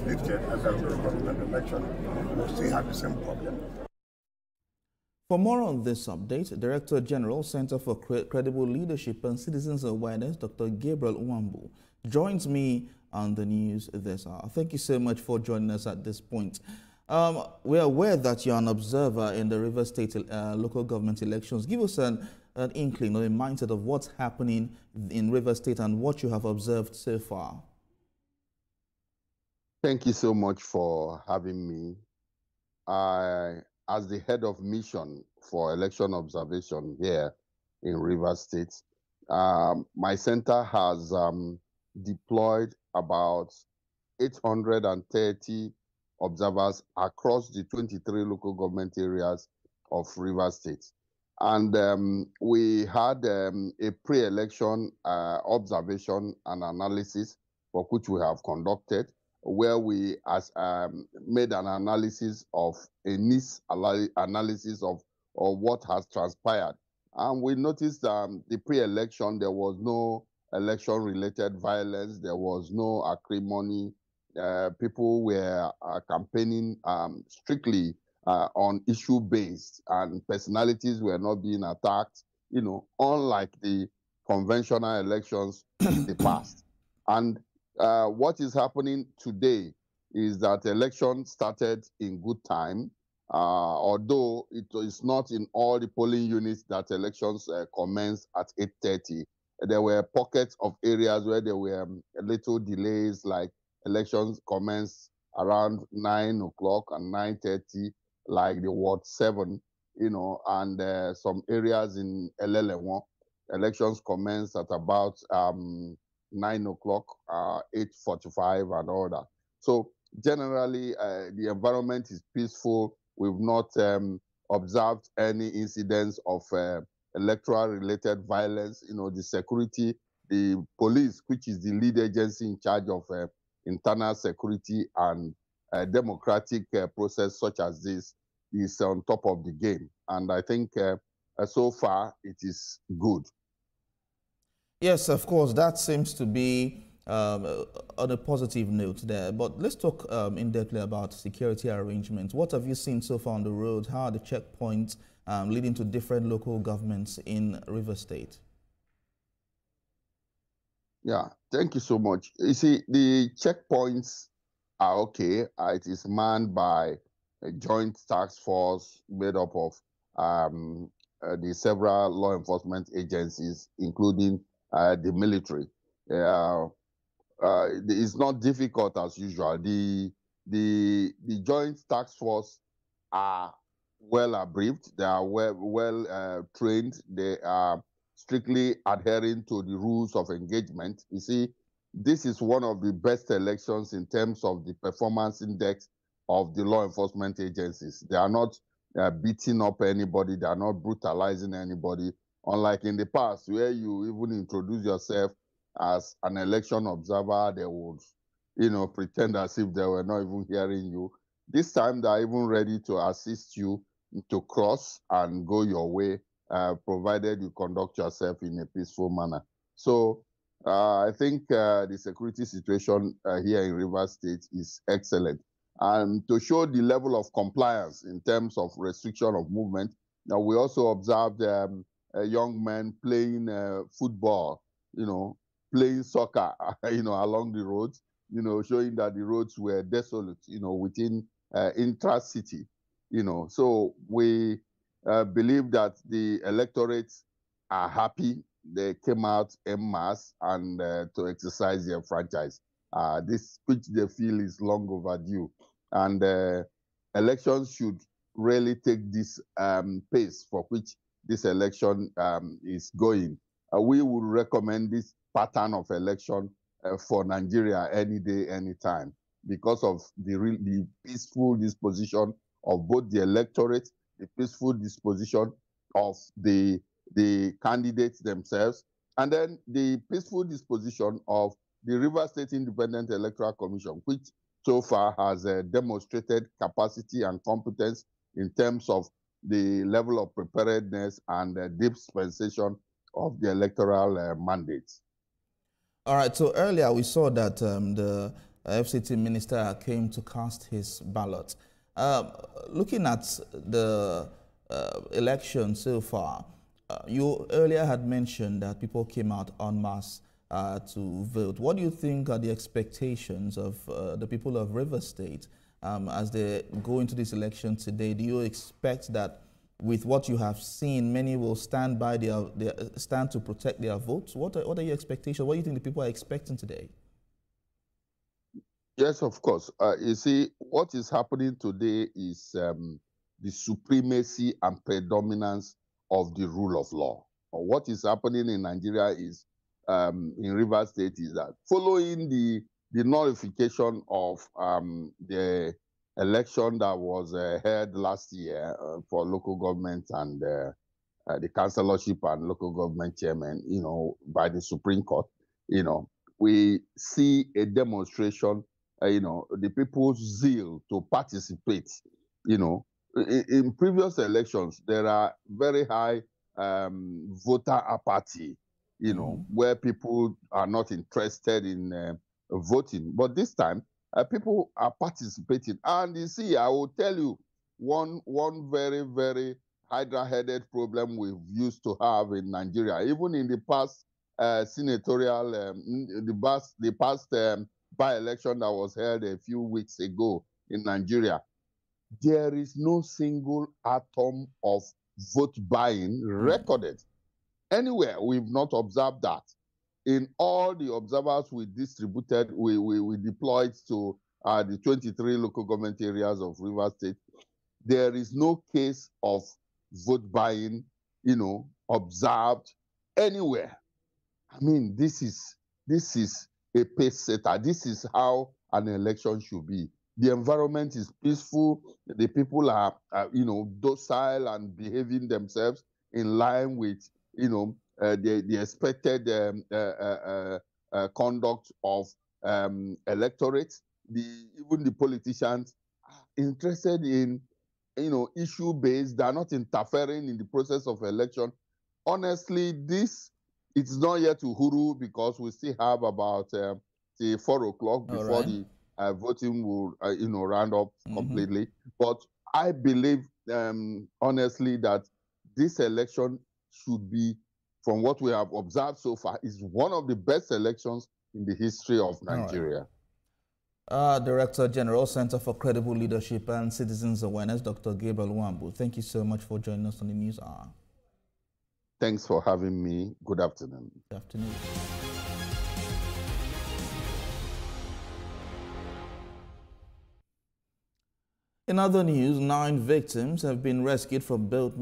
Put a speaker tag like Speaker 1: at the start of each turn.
Speaker 1: lifted as a government election, we'll still have the same problem.
Speaker 2: For more on this update, Director General, Center for Credible Leadership and Citizens Awareness, Dr. Gabriel Nwambu, joins me on the news this hour. Thank you so much for joining us at this point. We are aware that you're an observer in the Rivers State local government elections. Give us an inkling or a mindset of what's happening in Rivers State and what you have observed so far.
Speaker 3: Thank you so much for having me. As the head of mission for election observation here in Rivers State, my center has deployed about 830 observers across the 23 local government areas of Rivers State. And we had a pre-election observation and analysis for which we have conducted, where we made an analysis of a NIS analysis of what has transpired. And we noticed the pre-election, there was no election-related violence, there was no acrimony. People were campaigning strictly on issue-based, and personalities were not being attacked, you know, unlike the conventional elections in the past. And what is happening today is that election started in good time, although it is not in all the polling units that elections commenced at 8:30. There were pockets of areas where there were little delays, like elections commenced around 9 o'clock and 9:30, like the Ward 7, you know, and some areas in Elelewan, elections commenced at about 9 o'clock, 8:45 and all that. So generally, the environment is peaceful. We've not observed any incidents of electoral-related violence. You know, the security, the police, which is the lead agency in charge of internal security and democratic process such as this, is on top of the game. And I think so far it is good.
Speaker 2: Yes, of course, that seems to be on a positive note there. But let's talk in depth about security arrangements. What have you seen so far on the road? How are the checkpoints leading to different local governments in Rivers State?
Speaker 3: Yeah, thank you so much. You see, the checkpoints are okay. It is manned by a joint task force made up of the several law enforcement agencies, including the military. It's not difficult as usual. The joint task force are well abriefed. They are well trained. They are strictly adhering to the rules of engagement. You see, this is one of the best elections in terms of the performance index of the law enforcement agencies. They are not beating up anybody. They are not brutalizing anybody. Unlike in the past, where you even introduce yourself as an election observer, they would, you know, pretend as if they were not even hearing you. This time, they are even ready to assist you to cross and go your way, provided you conduct yourself in a peaceful manner. So I think the security situation here in Rivers State is excellent. And to show the level of compliance in terms of restriction of movement, now we also observed young men playing football, you know, playing soccer, you know, along the roads, you know, showing that the roads were desolate, you know, within intra-city, you know. So we believe that the electorates are happy. They came out en masse and to exercise their franchise. This, which they feel is long overdue. And elections should really take this pace for which this election is going. We would recommend this pattern of election for Nigeria any day, any time, because of the peaceful disposition of both the electorate, the peaceful disposition of the candidates themselves, and then the peaceful disposition of the Rivers State Independent Electoral Commission, which so far has demonstrated capacity and competence in terms of the level of preparedness and dispensation of the electoral mandates.
Speaker 2: All right, so earlier we saw that the FCT minister came to cast his ballot. Looking at the election so far, you earlier had mentioned that people came out en masse to vote. What do you think are the expectations of the people of Rivers State as they go into this election today? Do you expect that with what you have seen, many will stand by stand to protect their votes? What are your expectations? What do you think the people are expecting today?
Speaker 3: Yes, of course. You see, what is happening today is the supremacy and predominance of the rule of law. What is happening in Nigeria is, in Rivers State, is that following the nullification of the election that was held last year for local government and the councillorship and local government chairman, by the Supreme Court, we see a demonstration, the people's zeal to participate. In previous elections, there are very high voter apathy, where people are not interested in voting. But this time, people are participating. And you see, I will tell you one very, very hydra-headed problem we've used to have in Nigeria, even in the past senatorial, the past by-election that was held a few weeks ago in Nigeria. There is no single atom of vote buying recorded anywhere. We've not observed that. In all the observers we distributed, we deployed to the 23 local government areas of Rivers State, there is no case of vote buying, observed anywhere. I mean, this is a pace setter. This is how an election should be. The environment is peaceful. The people are, docile and behaving themselves in line with, the expected conduct of electorate. Even the politicians are interested in, issue-based. They are not interfering in the process of election. Honestly, it's not yet Uhuru because we still have about 4 o'clock before the voting will, round up completely. But I believe, honestly, that this election should be, from what we have observed so far, is one of the best elections in the history of Nigeria.
Speaker 2: Director General, Center for Credible Leadership and Citizens Awareness, Dr. Gabriel Nwambu, thank you so much for joining us on the News Hour.
Speaker 3: Thanks for having me. Good afternoon.
Speaker 2: Good afternoon. In other news, 9 victims have been rescued from boat